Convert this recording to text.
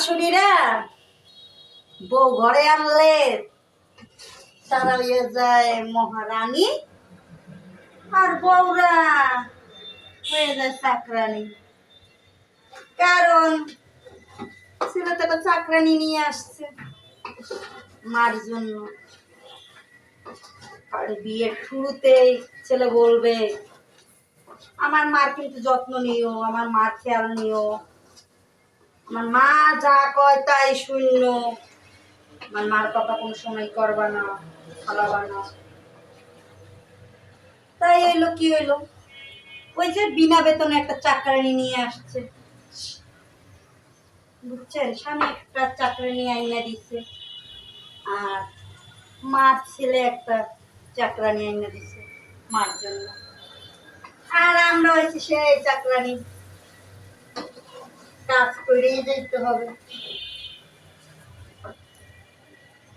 শাশুড়িরা বউ ঘরে আনলে তারা হয়ে যায় মহারানী, আর বউরা হয়ে যায় চাকরানী। কারণ ছেলে তো একটা চাকরানি নিয়ে আসছে মার জন্য। আর বিয়ের শুরুতেই ছেলে বলবে, আমার মার কিন্তু যত্ন নিও, আমার মার খেয়াল নিও, আমার মা যা কয় তাই শূন্য, আমার মার কথা কোনো সময় করবা না, খালাবা না। তাই হইলো কি হইলো, ওই যে বিনা বেতনে একটা চাকরানি নিয়ে আসছে, বুঝছেন? স্বামী একটা চাকরানি আইনা দিচ্ছে, আর মার ছেলে একটা চাকরানি আইনা দিচ্ছে মার জন্য। আর আমরা হয়েছি সেই চাকরানি, কাজ করেই যেতে হবে।